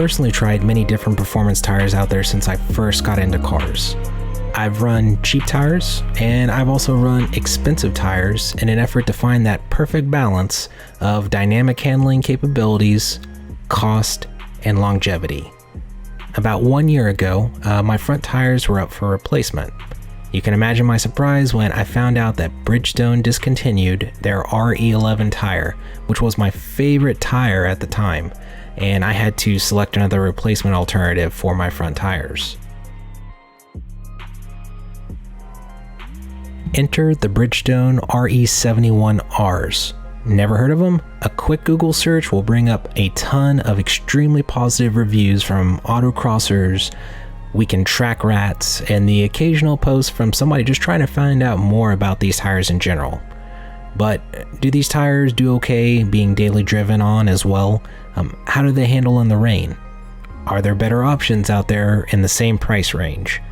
personally tried many different performance tires out there since I first got into cars. I've run cheap tires, and I've also run expensive tires in an effort to find that perfect balance of dynamic handling capabilities, cost, and longevity. About 1 year ago, my front tires were up for replacement. You can imagine my surprise when I found out that Bridgestone discontinued their RE-11 tire, which was my favorite tire at the time, and I had to select another replacement alternative for my front tires. Enter the Bridgestone RE-71Rs. Never heard of them? A quick Google search will bring up a ton of extremely positive reviews from autocrossers, weekend track rats, and the occasional post from somebody just trying to find out more about these tires in general. But do these tires do okay being daily driven on as well? How do they handle in the rain? Are there better options out there in the same price range?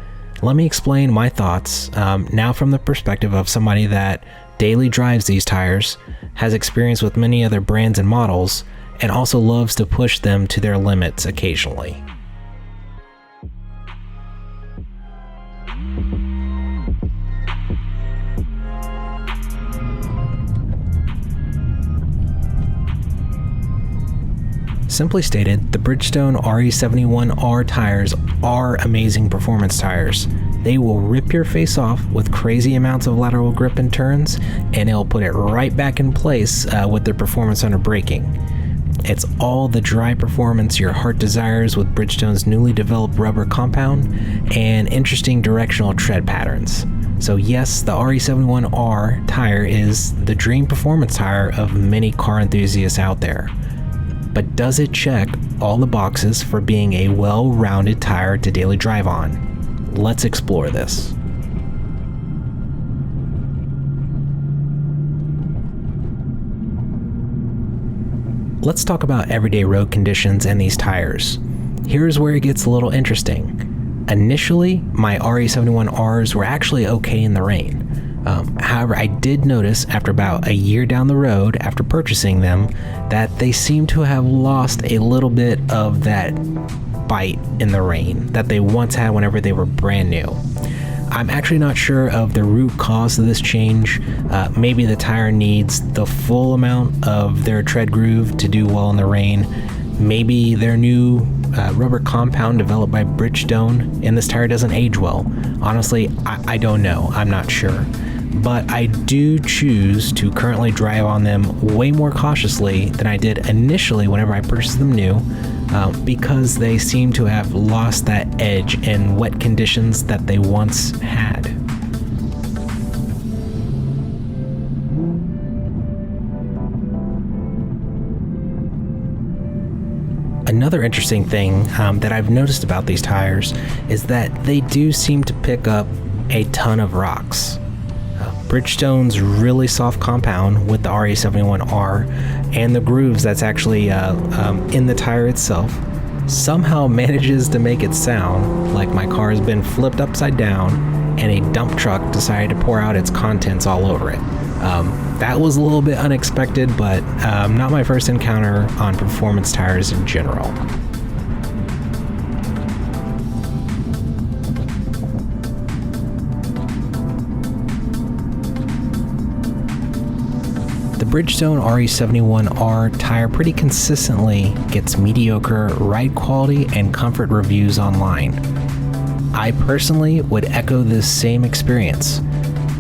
Let me explain my thoughts now from the perspective of somebody that daily drives these tires, has experience with many other brands and models, and also loves to push them to their limits occasionally. Simply stated, the Bridgestone RE-71R tires are amazing performance tires. They will rip your face off with crazy amounts of lateral grip and turns, and it'll put it right back in place with their performance under braking. It's all the dry performance your heart desires with Bridgestone's newly developed rubber compound and interesting directional tread patterns. So yes, the RE-71R tire is the dream performance tire of many car enthusiasts out there. But does it check all the boxes for being a well-rounded tire to daily drive on? Let's explore this. Let's talk about everyday road conditions and these tires. Here's where it gets a little interesting. Initially, my RE-71Rs were actually okay in the rain. However, I did notice after about a year down the road after purchasing them that they seem to have lost a little bit of that bite in the rain that they once had whenever they were brand new. I'm actually not sure of the root cause of this change. Maybe the tire needs the full amount of their tread groove to do well in the rain. Maybe their new rubber compound developed by Bridgestone in this tire doesn't age well. Honestly, I don't know. I'm not sure. But I do choose to currently drive on them way more cautiously than I did initially whenever I purchased them new, because they seem to have lost that edge in wet conditions that they once had. Another interesting thing that I've noticed about these tires is that they do seem to pick up a ton of rocks. Bridgestone's really soft compound with the RE-71R and the grooves that's actually in the tire itself somehow manages to make it sound like my car has been flipped upside down and a dump truck decided to pour out its contents all over it. That was a little bit unexpected, but not my first encounter on performance tires in general. The Bridgestone RE-71R tire pretty consistently gets mediocre ride quality and comfort reviews online. I personally would echo this same experience.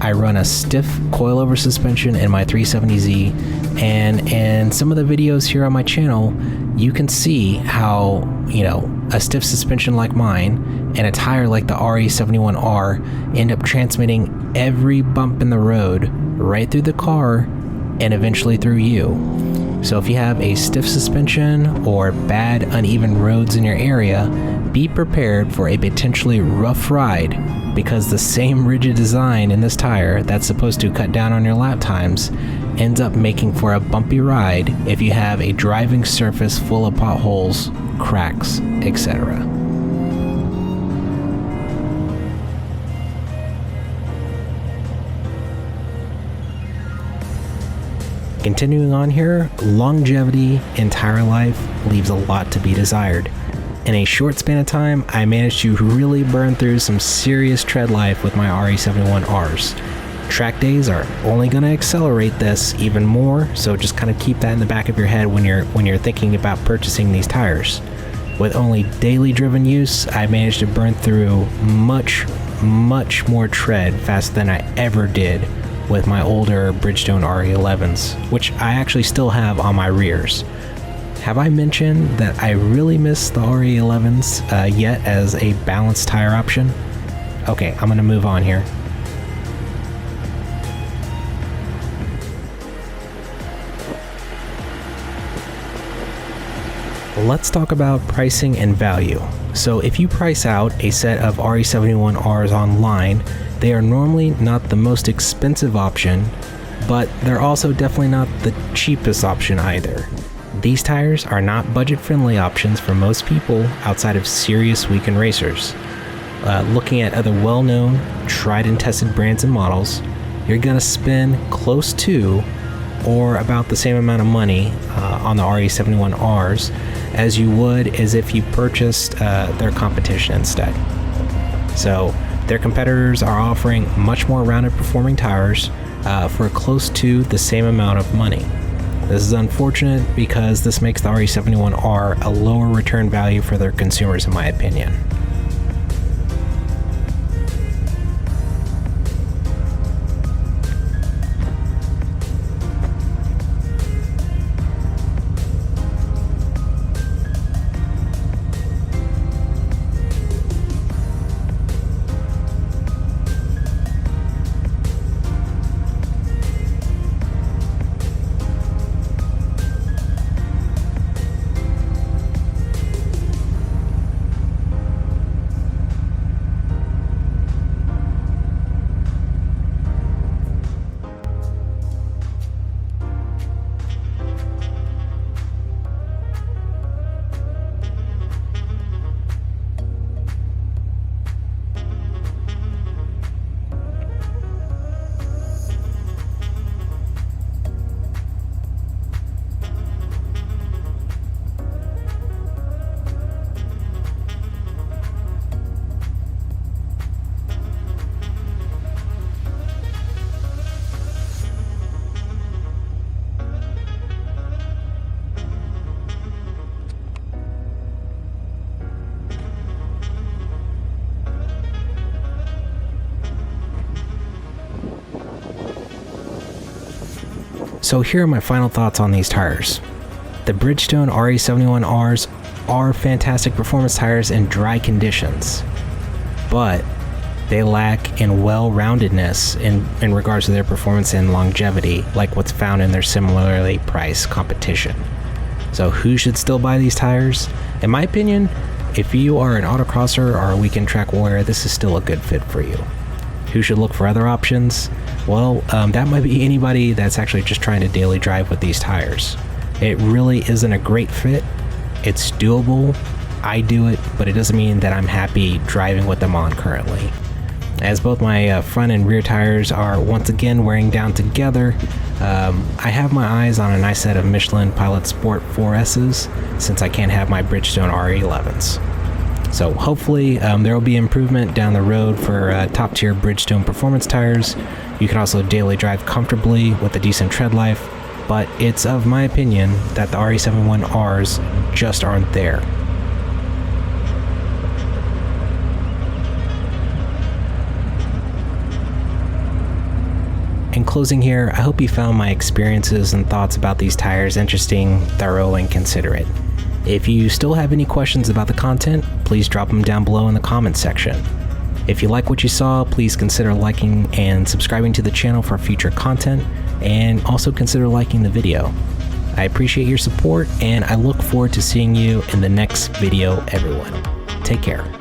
I run a stiff coilover suspension in my 370Z, and in some of the videos here on my channel, you can see how, a stiff suspension like mine and a tire like the RE-71R end up transmitting every bump in the road right through the car and eventually through you. So if you have a stiff suspension or bad uneven roads in your area, be prepared for a potentially rough ride, because the same rigid design in this tire that's supposed to cut down on your lap times ends up making for a bumpy ride if you have a driving surface full of potholes, cracks, etc. Continuing on here, longevity in tire life leaves a lot to be desired. in a short span of time, I managed to really burn through some serious tread life with my RE-71Rs. Track days are only going to accelerate this even more, so just kind of keep that in the back of your head when you're thinking about purchasing these tires. With only daily driven use, I managed to burn through much more tread faster than I ever did with my older Bridgestone RE-11s, which I actually still have on my rears. Have I mentioned that I really miss the RE-11s yet as a balanced tire option? Okay, I'm going to move on here. Let's talk about pricing and value. So if you price out a set of RE-71Rs online, they are normally not the most expensive option, but they're also definitely not the cheapest option either. These tires are not budget-friendly options for most people outside of serious weekend racers. Looking at other well-known, tried and tested brands and models, you're gonna spend close to or about the same amount of money on the RE-71Rs as you would as if you purchased their competition instead. So their competitors are offering much more rounded performing tires for close to the same amount of money. This is unfortunate because this makes the RE-71R a lower return value for their consumers, in my opinion. So here are my final thoughts on these tires. The Bridgestone RE-71Rs are fantastic performance tires in dry conditions, but they lack in well-roundedness in regards to their performance and longevity, like what's found in their similarly priced competition. So who should still buy these tires? In my opinion, if you are an autocrosser or a weekend track warrior, this is still a good fit for you. Who should look for other options? Well, that might be anybody that's actually just trying to daily drive with these tires. It really isn't a great fit. It's doable. I do it, but it doesn't mean that I'm happy driving with them on currently. As both my front and rear tires are once again wearing down together, I have my eyes on a nice set of Michelin Pilot Sport 4Ss since I can't have my Bridgestone RE-11s. So hopefully there will be improvement down the road for top tier Bridgestone performance tires. You can also daily drive comfortably with a decent tread life, but it's of my opinion that the RE-71Rs just aren't there. In closing here, I hope you found my experiences and thoughts about these tires interesting, thorough, and considerate. If you still have any questions about the content, please drop them down below in the comments section. If you like what you saw, please consider liking and subscribing to the channel for future content, and also consider liking the video. I appreciate your support, and I look forward to seeing you in the next video, everyone. Take care.